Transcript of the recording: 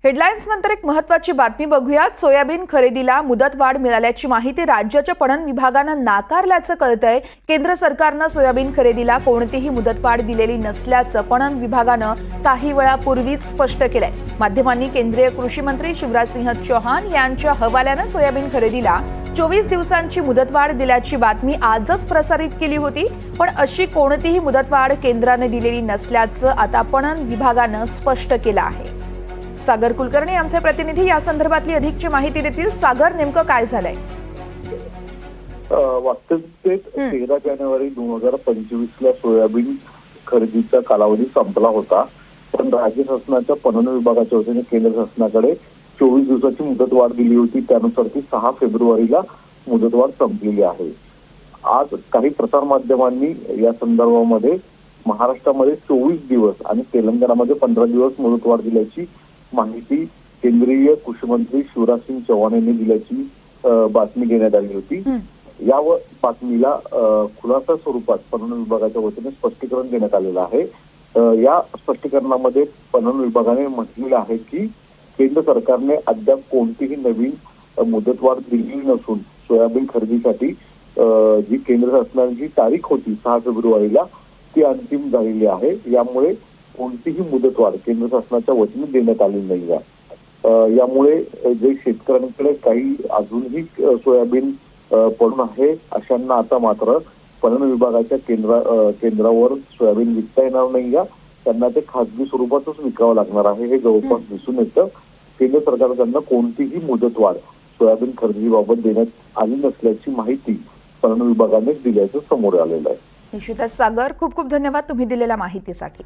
Headlines नंतर एक महत्त्वाची बातमी बघूयात। सोयाबीन खरेदीला मुदतवाढ मिळाल्याची माहिती राज्याच्या पणन विभागानं नाकारल्याचं कळतंय। केंद्र सरकारनं सोयाबीन खरेदीला कोणतीही मुदतवाढ दिलेली नसल्याचं पणन विभागानं काही वेळापूर्वीच स्पष्ट केलंय। माध्यमांनी केंद्रीय कृषी मंत्री शिवराजसिंह चौहान यांच्या हवाल्यानं सोयाबीन खरेदीला 24 दिवसांची मुदतवाढ दिल्याची बातमी आजच प्रसारित केली होती, पण अशी कोणतीही मुदतवाढ केंद्राने दिलेली नसल्याचं आता पणन विभागानं स्पष्ट केलं आहे। सागर कुलकर्णी आमचे प्रतिनिधी या संदर्भातली अधिकची माहिती देतील। सागर, नेमकं काय झालंय? वास्तविकतेत 13 जानेवारी 2025 ला सोयाबीन खरेदीचा कालावधी संपला होता, पण राज्य शासनाच्या पणन विभागाच्या वतीने केंद्र शासनाकडे 24 दिवसाची मुदतवाढ दिली होती। त्यानुसार ती 6 फेब्रुवारीला मुदतवाढ संपलेली आहे। आज काही प्रसार माध्यमांनी या संदर्भामध्ये महाराष्ट्रामध्ये 24 दिवस आणि तेलंगणामध्ये 15 दिवस मुदतवाढ दिल्याची माहिती केंद्रीय कृषी मंत्री शिवराजसिंह चौहान यांनी दिल्याची बातमी देण्यात आली होती। या बातमीला खुलासा स्वरूपात पणन विभागाच्या वतीने स्पष्टीकरण देण्यात आलेलं आहे। या स्पष्टीकरणामध्ये पणन विभागाने म्हटलेलं आहे की केंद्र सरकारने अद्याप कोणतीही नवीन मुदतवाढ दिलेली नसून सोयाबीन खरेदीसाठी जी केंद्र शासनाची तारीख होती 6 फेब्रुवारीला ती अंतिम झालेली आहे। यामुळे कोणतीही मुदतवाढ केंद्र शासनाच्या वतीने देण्यात आलेली नाही आहे। यामुळे जे शेतकऱ्यांकडे काही अजूनही सोयाबीन पडून आहे अशांना आता मात्र पणन विभागाच्या केंद्रावर सोयाबीन विकता येणार नाही आहे। त्यांना ते खासगी स्वरूपातच विकावं लागणार आहे, हे जवळपास दिसून येतं। केंद्र सरकारकडनं कोणतीही मुदतवाढ सोयाबीन खरेदीबाबत देण्यात आली नसल्याची माहिती पणन विभागाने दिल्याचं समोर आलेलं आहे। निश्चितच सागर, खूप खूप धन्यवाद तुम्ही दिलेल्या माहितीसाठी।